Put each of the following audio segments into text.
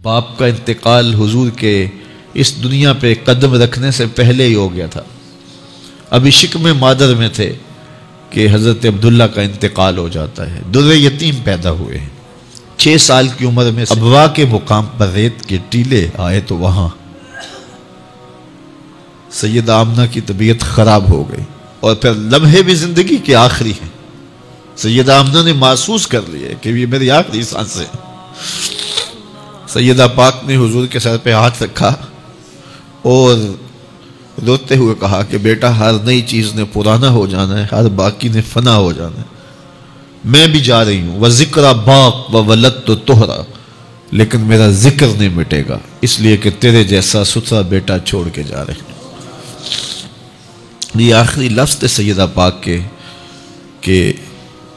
باپ کا انتقال حضور کے اس دنیا پہ قدم رکھنے سے پہلے ہی ہو گیا تھا. ابھی شکم مادر میں تھے کہ حضرت عبداللہ کا انتقال ہو جاتا ہے. در یتیم پیدا ہوئے ہیں. 6 سال کی عمر میں ابوا کے مقام پر ریت کے ٹیلے آئے تو وہاں سیدہ آمنہ کی طبیعت خراب ہو گئی اور پھر لمحے بھی زندگی کے آخری ہیں. سیدہ آمنہ نے محسوس کر لیا کہ یہ میری آخری سانسیں. سیدہ پاک نے حضور کے سر پہ ہاتھ رکھا اور روتے ہوئے کہا کہ بیٹا ہر نئی چیز نے پرانا ہو جانا ہے، ہر باقی نے فنا ہو جانا ہے. میں بھی جا رہی ہوں وَذِكْرَ بَاق وَوَلَدْتُ تُحْرَا، لیکن میرا ذکر نہیں مٹے گا، اس لیے کہ تیرے جیسا ستھرا بیٹا چھوڑ کے جا رہے ہیں. یہ آخری لفظ تھے سیدہ پاک کے کہ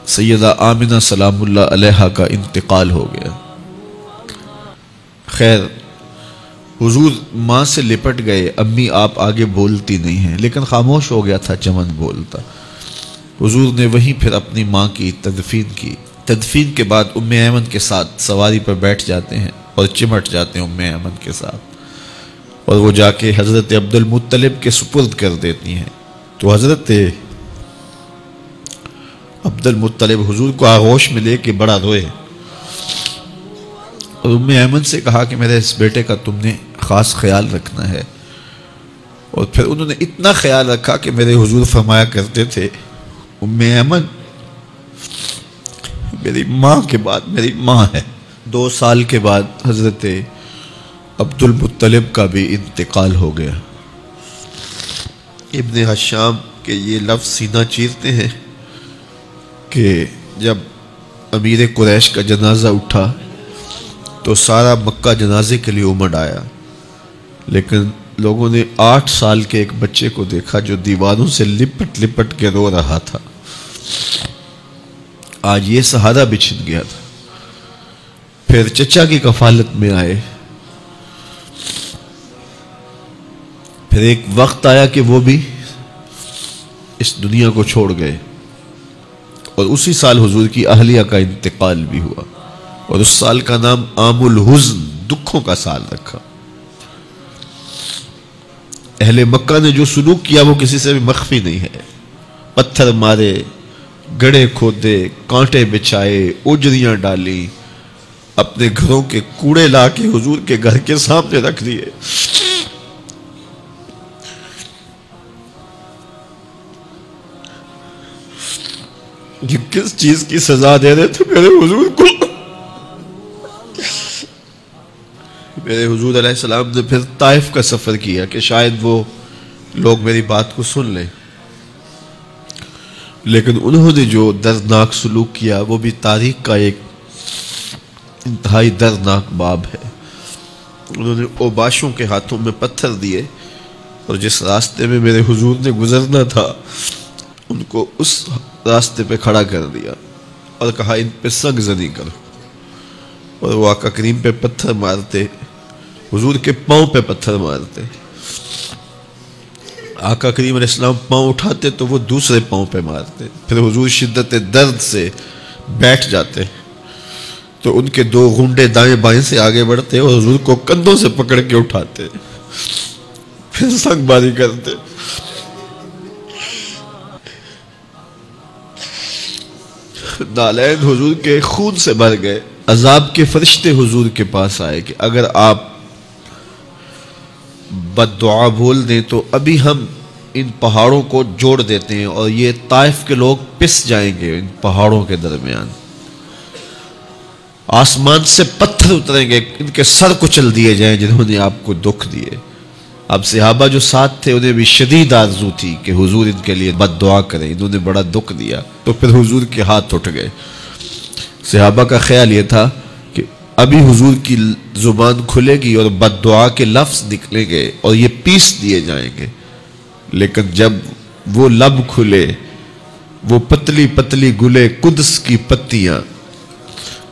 سیدہ آمنہ سلام اللہ علیہا کا انتقال ہو گیا. خیر حضور ماں سے لپٹ گئے. امی آپ آگے بولتی نہیں ہیں، لیکن خاموش ہو گیا تھا چمن بولتا. حضور نے وہیں پھر اپنی ماں کی تدفین کی. تدفین کے بعد ام ایمن کے ساتھ سواری پر بیٹھ جاتے ہیں اور چمٹ جاتے ہیں ام ایمن کے ساتھ، اور وہ جا کے حضرت عبد المطلب کے سپرد کر دیتی ہیں. تو حضرت عبد المطلب حضور کو آغوش میں لے کے بڑا روئے اور ام ایمن سے کہا کہ میرے اس بیٹے کا تم نے خاص خیال رکھنا ہے. اور پھر انہوں نے اتنا خیال رکھا کہ میرے حضور فرمایا کرتے تھے ام ایمن میری ماں کے بعد میری ماں ہے. 2 سال کے بعد حضرت عبد المطلب کا بھی انتقال ہو گیا. ابن حشام کے یہ لفظ سینہ چیرتے ہیں کہ جب امیر قریش کا جنازہ اٹھا تو سارا مکہ جنازے کے لیے امڑ آیا، لیکن لوگوں نے 8 سال کے ایک بچے کو دیکھا جو دیواروں سے لپٹ لپٹ کے رو رہا تھا. آج یہ سہارا بچھن گیا تھا. پھر چچا کی کفالت میں آئے. پھر ایک وقت آیا کہ وہ بھی اس دنیا کو چھوڑ گئے، اور اسی سال حضور کی اہلیہ کا انتقال بھی ہوا، اور اس سال کا نام عام الحزن، دکھوں کا سال رکھا. اہل مکہ نے جو سلوک کیا وہ کسی سے بھی مخفی نہیں ہے. پتھر مارے، گڑھے کھودے، کانٹے بچھائے، اجریاں ڈالی، اپنے گھروں کے کوڑے لا کے حضور کے گھر کے سامنے رکھ دیے. یہ کس چیز کی سزا دے رہے تھے میرے حضور کو؟ میرے حضور علیہ السلام نے پھر طائف کا سفر کیا کہ شاید وہ لوگ میری بات کو سن لیں، لیکن انہوں نے جو دردناک سلوک کیا وہ بھی تاریخ کا ایک انتہائی دردناک باب ہے. انہوں نے اوباشوں کے ہاتھوں میں پتھر دیے اور جس راستے میں میرے حضور نے گزرنا تھا ان کو اس راستے پہ کھڑا کر دیا اور کہا ان پہ سنگ زنی کرو. اور وہ آقا کریم پہ پتھر مارتے، حضور کے پاؤں پہ پتھر مارتے. آقا کریم علیہ السلام پاؤں اٹھاتے تو وہ دوسرے پاؤں پہ مارتے. پھر حضور شدت درد سے بیٹھ جاتے تو ان کے 2 گھنڈے دائیں بائیں سے آگے بڑھتے اور حضور کو کندھوں سے پکڑ کے اٹھاتے، پھر سنگ باری کرتے. نالین حضور کے خون سے بھر گئے. عذاب کے فرشتے حضور کے پاس آئے کہ اگر آپ بد دعا بول دیں تو ابھی ہم ان پہاڑوں کو جوڑ دیتے ہیں اور یہ طائف کے لوگ پس جائیں گے ان پہاڑوں کے درمیان. آسمان سے پتھر اتریں گے، ان کے سر کچل دیے جائیں جنہوں نے آپ کو دکھ دیے. اب صحابہ جو ساتھ تھے انہیں بھی شدید آرزو تھی کہ حضور ان کے لیے بد دعا کریں، انہوں نے بڑا دکھ دیا. تو پھر حضور کے ہاتھ اٹھ گئے. صحابہ کا خیال یہ تھا کہ ابھی حضور کی زبان کھلے گی اور بد دعا کے لفظ نکلیں گے اور یہ پیس دیے جائیں گے. لیکن جب وہ لب کھلے، وہ پتلی پتلی گلے قدس کی پتیاں،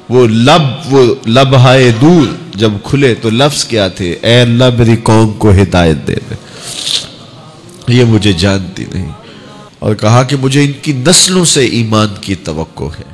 وہ لب ہائے دور جب کھلے تو لفظ کیا تھے؟ اے اللہ میری قوم کو ہدایت دے دے، یہ مجھے جانتی نہیں. اور کہا کہ مجھے ان کی نسلوں سے ایمان کی توقع ہے.